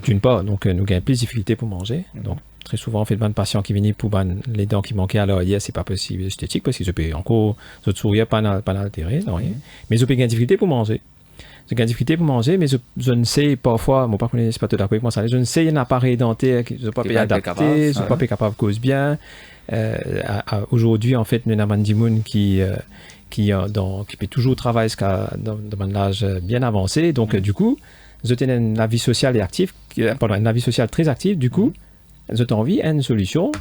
d'une part, donc, nous gagnons plus de difficultés pour manger. Donc, très souvent, on fait de patients qui viennent pour les dents qui manquaient alors hier, c'est pas possible esthétique, parce qu'ils ont encore, d'autres sourires pas altérés, mais ils ont des difficultés pour manger. J'ai une difficulté pour manger, mais je ne sais parfois, moi, je ne sais pas tout d'accord avec moi, je ne sais un appareil dentaire qui ne peut pas adapter, je ne suis pas capable de cause bien. Aujourd'hui, en fait, nous avons des gens qui peut toujours travailler dans un âge bien avancé. Donc, du coup, ils ont une vie sociale et active, une vie sociale très active. Du coup, ils ont envie d'une solution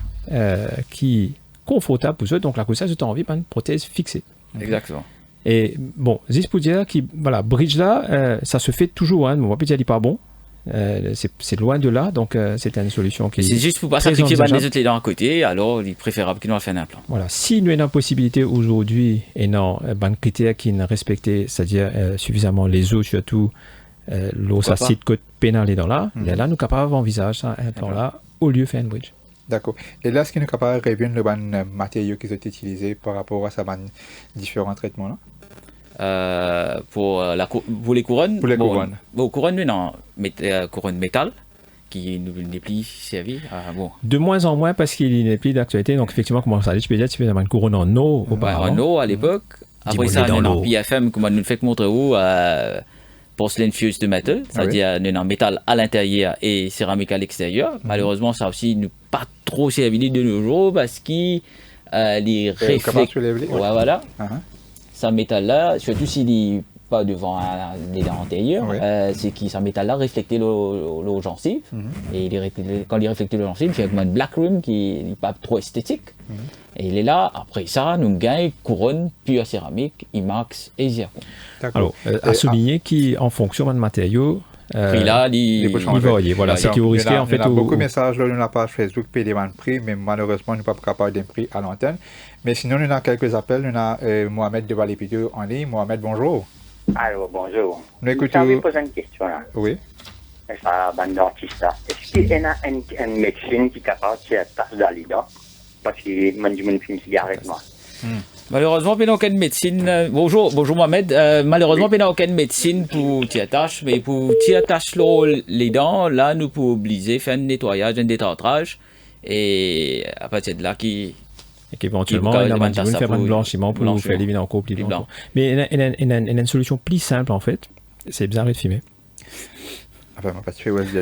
qui est confortable pour eux. Donc, là, pour ça, ils ont envie d'une prothèse fixée. Exactement. Et bon, juste pour dire que voilà, bridge là, ça se fait toujours, on ne va pas dire qu'il n'est pas bon. C'est loin de là, donc c'est une solution qui est. C'est juste pour ne pas sacrifier les autres dents à côté, alors il est préférable qu'il nous fasse un implant. Voilà, si nous avons une possibilité aujourd'hui et non, un critère qui est respecté, c'est-à-dire suffisamment les os, surtout l'os acide côte pénal et dans là, là, nous sommes capables d'envisager ça, un implant là, au lieu de faire un bridge. D'accord. Et là, est-ce qu'il est capable de revenir le matériau qui ont été utilisés par rapport à ces différents traitements là? Pour les couronnes. Pour les couronnes. Bon, couronne, non, couronne métal, qui n'est plus servi. Bon. De moins en moins parce qu'il n'est plus d'actualité. Donc, effectivement, comme on s'est dit, tu peux avoir une couronne en eau auparavant. En eau à l'époque. Après ça, on a en PFM, comme on nous fait montrer où, porcelaine fused de métal, c'est-à-dire en métal à l'intérieur et céramique à l'extérieur. Malheureusement, ça aussi n'est pas trop servi de nos jours parce qu'il les reflète. Voilà. Ce métal-là, surtout s'il n'est pas devant les dents antérieures, c'est que ce métal-là reflète le gencive. Et quand il reflète le gencive, il fait comme un black rim qui n'est pas trop esthétique. Et il est là, après ça, nous gagnons couronne, pure céramique, IMAX et zircon. Alors, à souligner qu'en fonction de matériaux, prix là, il varie. Voilà, c'est qui vous risquez en fait. Il y a beaucoup de messages sur la page Facebook PD One Prix, mais malheureusement, nous ne sommes pas capables d'un prix à l'antenne. Mais sinon, nous avons quelques appels. Nous avons Mohamed de Valépideux en ligne. Mohamed, bonjour. Allô, bonjour. Nous écoutons. Je vais poser une question là. Oui. C'est la bande dentiste là. Est-ce qu'il y a une médecine qui est capable de faire tasse dans les dents? Parce que je fume une cigarette, moi. Malheureusement, il n'y a aucune médecine. Bonjour Mohamed. Malheureusement, il n'y a aucune médecine pour t'y attacher, mais pour t'y attacher les dents, là, nous pouvons obliger faire un nettoyage, un détartrage, et à partir de là, éventuellement, il y a faire un blanchiment pour faire les vides encore plus blanc. Mais il y a une solution plus simple, en fait, c'est bizarre de fumer. Enfin, on va pas se faire West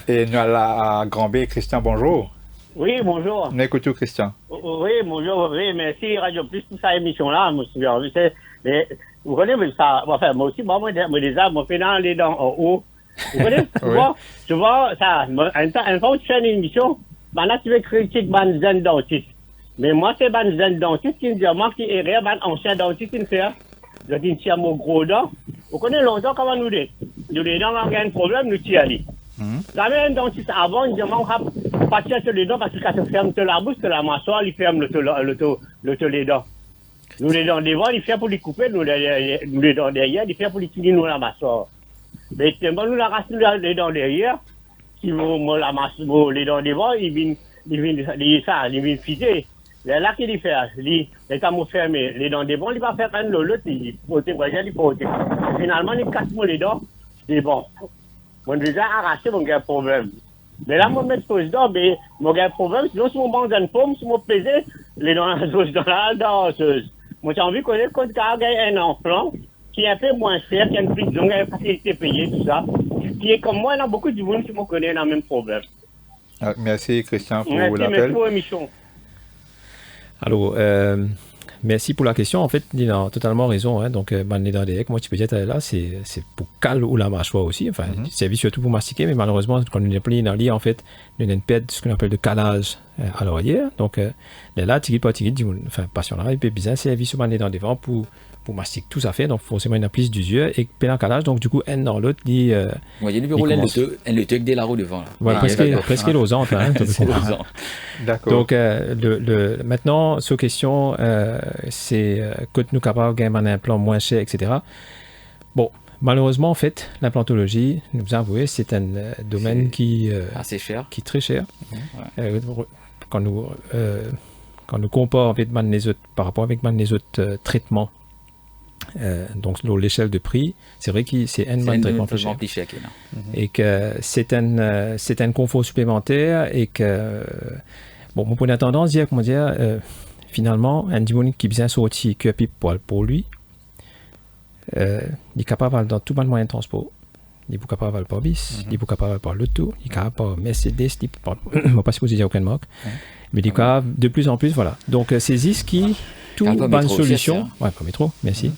Et nous avons à Grand B, Christian, bonjour. Oui, bonjour. Nous écoutons Christian. Oui, bonjour, oui, merci Radio Plus pour cette émission-là, monsieur. Mais vous connaissez ça, enfin, moi aussi, moi déjà, moi, fais dans les dents en haut. Vous connaissez, tu vois, ça, un fois, tu fais une émission, maintenant, tu veux critiquer un jeune dentiste. Mais moi, c'est un jeune dentiste qui me dit, moi, qui est réel, un ancien dentiste qui me fait, je dis, tiens, mon gros dent. Vous connaissez longtemps comment nous dit? Nous, les dents, on a un problème, nous t'y allons. J'avais un dentiste avant, il me dit, on va partir sur les dents parce que quand tu fermes la bouche, la mâchoire, il ferme les dents. Nous, les dents devant, il fait pour les couper, nous, les dents derrière, il fait pour les tirer, nous, la mâchoire. Mais tellement nous, la racine, les dents derrière, si la mâchoire, les dents devant, ils viennent fiser. Là, qu'il y fait, les temps fermés, les dents devant, il va faire un l'autre, il pote, il pote. Finalement, il casse les dents, c'est bon. Moi, déjà arraché, mon gars, problème. Mais là, moi, je me mets dedans, mais mon gars, problème, sinon, si mon banc d'une pomme, si mon pesé, les dents dans la danseuse. Moi, j'ai envie de connaître quand tu as un enfant qui est un peu moins cher, qui a une plus longue facilité payée, tout ça. Qui est comme moi, il y a beaucoup de monde qui me connaît dans le même problème. Merci, Christian, pour l'appel. Merci pour l'émission. Alors, merci pour la question. En fait, il a totalement raison. Hein. Donc, moi, tu peux dire, là, c'est pour caler ou la mâchoire aussi. Enfin, c'est surtout pour mastiquer, mais malheureusement, quand on est appelé dans l'île, en fait, on a une perte, ce qu'on appelle de calage à l'oreille. Donc, là, tu dis, enfin, patient là, il peut bien servir sur les dents devant pour mastiquer tout ça fait. Donc, forcément, il y a plus d'usure et un calage. Donc, du coup, un dans l'autre, il y a le bureau, le truc des larros devant. Voilà, presque l'osante. D'accord. Donc, maintenant, sur question, c'est que nous capables de gagner un implant moins cher, etc. Bon, malheureusement, en fait, l'implantologie, nous avouez, c'est un domaine qui assez cher, qui est très cher. Quand nous comparons avec les autres, par rapport avec les autres traitements, donc l'échelle de prix, c'est vrai que c'est un traitement plus cher. Et que c'est un confort supplémentaire et que bon, mon point de tendance dire comment dire finalement un démon qui vient sortir que pour lui il est capable dans tout le moyen de transport. Il est capable par bis, il est capable par l'auto, il est capable par Mercedes, il ne pas supposer dire aucune marque, mais il est capable de plus en plus, voilà. Donc c'est qui tout bonne solution, ouais, pas métro, merci.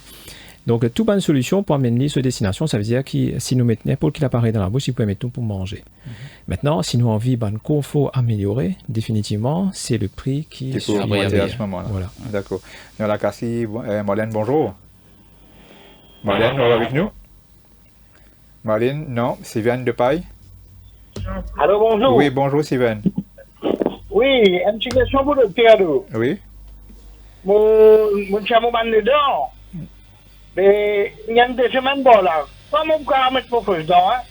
Donc tout bonne solution pour amener sur destination, ça veut dire que si nous mettons n'importe quel appareil dans la bouche, il peut mettre tout pour manger. Maintenant, si nous avons envie d'un confort amélioré, définitivement, c'est le prix qui est sur à ce moment-là. Voilà. D'accord. Nous avons la Cassie, Marlène, bonjour. Marlène, vous êtes avec nous? Marlène, non, Sylvain de Paille. Allô, bonjour. Oui, bonjour Sylvain. Oui, une petite question pour le docteur. Oui. Mon chameau ban dedans. Mais il y a une deuxième bon là. Comment on peut mettre pour fausse dents, hein?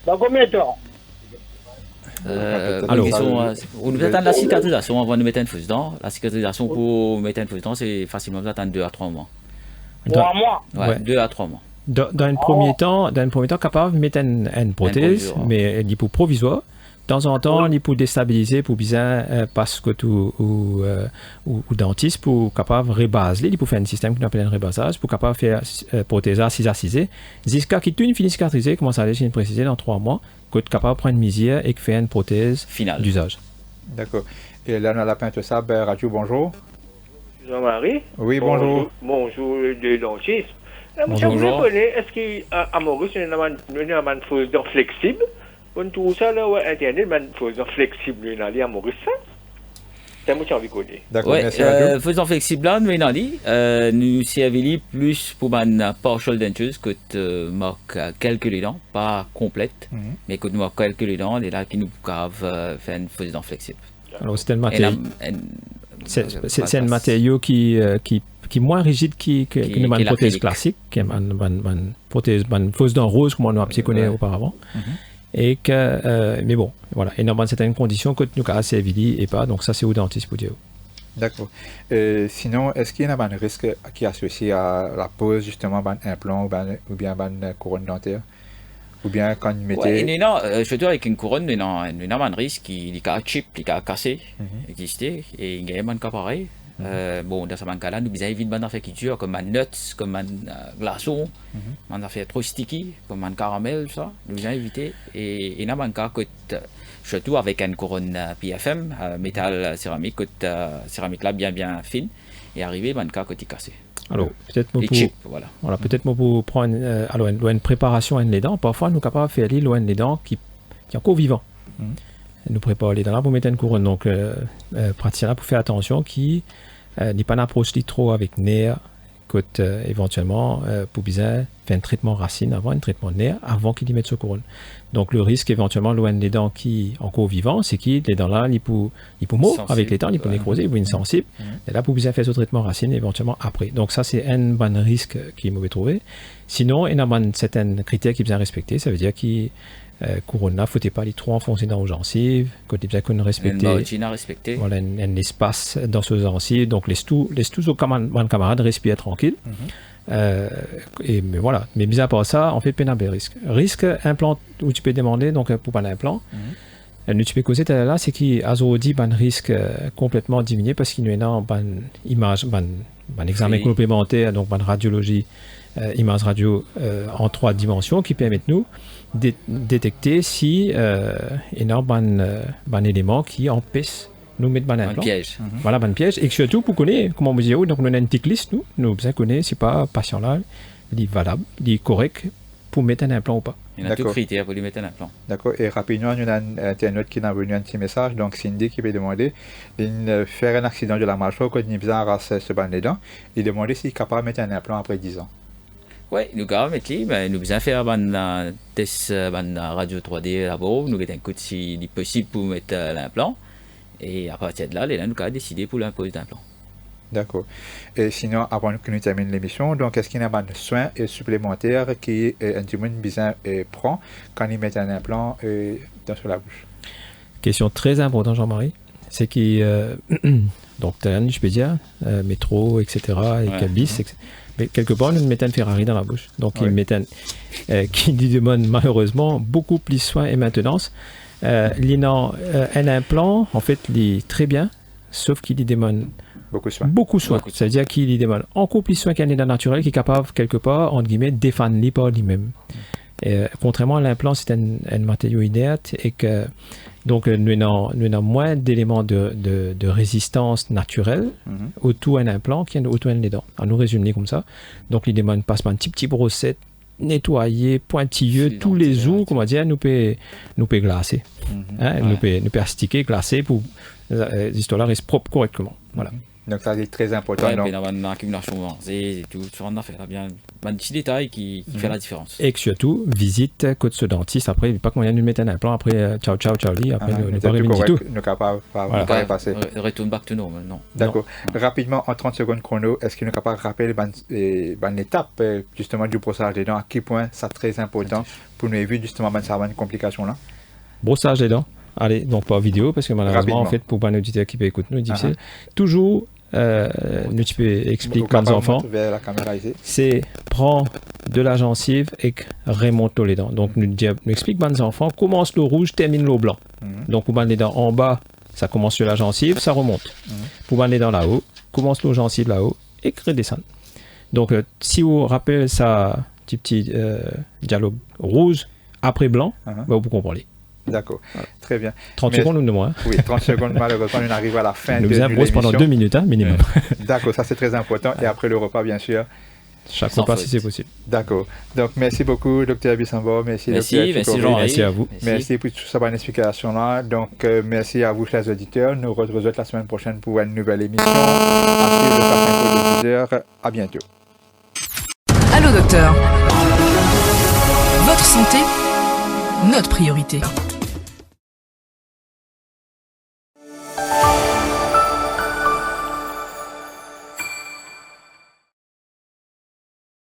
Dans combien de temps? Alors, on nous attend la cicatrisation avant de mettre une fausse dent. La cicatrisation pour mettre une fausse dent, c'est facilement attendre 2 à 3 mois. 3 mois. Ouais, 2 à 3 mois. Dans un premier temps, capable de mettre une prothèse, mais il est pour provisoire. De temps en temps, il peut déstabiliser pour bien parce que ou dentiste pour capable rebaser, il peut faire un système qu'on appelle un rebasage pour capable faire prothèse cisacisée jusqu'à qu'il une fini cicatriser, comment ça allait chez une précisé dans 3 mois, que capable prendre une misère et faire une prothèse finale d'usage. D'accord. Et là, on a la peinte sable radio, bonjour. Jean-Marie. Oui, bonjour. Bonjour, le dentiste. Bonjour. Vous connaissez, est-ce qu'à Maurice, il y a une faisant flexible? On trouve ça là, Internet, une faisant flexible, il y a à Maurice. C'est moi qui envie de connaître. D'accord, ouais, merci radio. faisant flexible là, nous servons plus pour une partial dentures que marque quelques les dents, pas complète, mais que nous marque quelques les dents, et là qui nous peuvent faire une faisant flexible. Alors c'est un matériau. C'est un matériau qui est moins rigide qu'une prothèse classique, qui est une prothèse, une fausse dent rose, comme on a connu auparavant. Et que, mais bon, voilà. Et dans certaines conditions, que nous avons servi et pas, donc ça c'est au dentiste pour dire. D'accord. Sinon, est-ce qu'il y a un risque qui est associé à la pose justement d'un implant ou bien d'une couronne dentaire? Ou bien quand vous mettez... Ouais, non, surtout avec une couronne, il y a un risque qui est chip, qui est cassé, existé, et il y a un cas pareil. Bon, dans ce cas-là, nous avons évité des affaires qui durent, comme un nuts, comme un glaçon, des affaires trop sticky, comme un caramel, ça. Nous avons évité. Et il y a un cas, surtout avec une couronne PFM, métal céramique, céramique là bien fine, et arrivé, un cas qui est cassé. Alors, peut-être peut-être pour prendre alors une préparation à les dents, parfois nous sommes capables de faire les dents qui est encore vivant. Nous préparons les dents là pour mettre une couronne, donc praticien là pour faire attention qui n'est pas une approche trop avec nerf, que éventuellement pour bien faire un traitement racine avant, un traitement nerf avant qu'il y mette sa couronne. Donc le risque éventuellement loin des dents qui encore vivants, c'est que les dents là, il peut mourir avec les temps, il peut nécroser, il peut être insensible. Et là pour bien faire ce traitement racine éventuellement après. Donc ça c'est un bon risque qui mauvais trouver. Sinon il y a certains critères qui bien respecter, ça veut dire qu'il couronne là, faut pas aller trop enfoncer dans les gencives, côté bien qu'on respecte voilà un espace dans ce gencives, donc laisse tous aux camarades respirer tranquille. Mais voilà, mais mis à part ça, on fait pas de risque implant où tu peux demander donc pour pas d'implant. Nous tu peux causer là, c'est qu'il a dit un risque complètement diminué parce qu'il y a une image, un examen complémentaire, donc une radiologie, image radio en 3 dimensions qui permettent nous de détecter si il y a un élément qui empêche nous mettre un implant. Piège. Voilà, un piège. Et surtout, pour connaître, comment vous dire, donc nous avons une petite liste, nous besoin connaître si pas patient là, il est valable, il est correct pour mettre un implant ou pas. Il y a tout critère pour lui mettre un implant. D'accord. Et rapidement, il y a un internaute qui a envoyé un petit message. Donc, Cindy qui peut demander de faire un accident de la mâchoire quand il est besoin d'arracher ce banc des dents. Il demandait s'il est capable de mettre un implant après 10 ans. Oui, nous avons mettre mais nous besoin faire un test radio 3D là-bas. Nous avons un coup s'il est possible pour mettre l'implant. Et à partir de là, nous avons décidé pour l'imposer d'implant. D'accord. Et sinon, avant que nous terminions l'émission, donc est-ce qu'il y a des soins supplémentaires qui un besoin prend quand il met un implant dans la bouche? Question très importante, Jean-Marie. C'est que, donc, je peux dire, métro, etc., et bis, etc. Mais quelque part, nous mettons un Ferrari dans la bouche. Donc, il met qui lui demande malheureusement beaucoup plus de soins et maintenance. Un implant, en fait, il est très bien, sauf qu'il lui demande beaucoup de soins. C'est-à-dire qu'il lui demande encore plus de soins qu'un état naturel qui est capable, quelque part, entre guillemets, de défendre par lui-même. Contrairement à l'implant, c'est un matériau inerte et que donc nous avons moins d'éléments de résistance naturelle autour d'un implant qu'il y a autour d'un dents. On nous résume comme ça. Donc il demande passe par un petit brossette, nettoyer, pointilleux, tous les jours, comment dire, nous peut glacer. Nous peut astiquer, glacer pour les histoires restent propres correctement. Voilà. Donc ça c'est très important. Ouais, puis dans une accumulation et tout, tu vas en faire bien un petit détail qui fait la différence. Et que surtout, visite côté ce dentiste, après, pas qu'on vient de mettre un implant, après, ciao, Charlie, après, nous pas revenir tout. Nous capable pas passer. Retourne back to normal, non. D'accord. Rapidement, en 30 secondes chrono, est-ce qu'il est capable de rappeler une étape, justement, du brossage des dents, à quel point c'est très important pour nous éviter, justement, cette complication-là? Brossage des dents. Allez, donc pas vidéo, parce que malheureusement, en fait, pour un auditeur qui peut écouter nous, difficile. Toujours nous tu peux expliquer Ou aux enfants. vers la caméra ici. C'est prends de la gencive et remonte les dents. Donc nous explique aux enfants, commence le rouge, termine le blanc. Donc pour les dents en bas, ça commence sur la gencive, ça remonte. Pour les dents là-haut, commence le gencive là-haut et redescend. Donc si vous rappelez ça, petit dialogue rouge après blanc, vous comprenez. D'accord, très bien. 30 secondes ou de moins. Oui, 30 secondes, malheureusement, on arrive à la fin de l'émission. Nous imposons pendant 2 minutes, minimum. D'accord, ça c'est très important. Et après le repas, bien sûr. Chaque repas, si c'est possible. D'accord. Donc, merci beaucoup, Dr. Bissambo. Merci, Dr. Jean. Merci à vous. Merci pour toute cette bonne explication-là. Donc, merci à vous, chers auditeurs. Nous retrouvons la semaine prochaine pour une nouvelle émission. À suivre de 12h. À bientôt. Allô, docteur. Votre santé, notre priorité.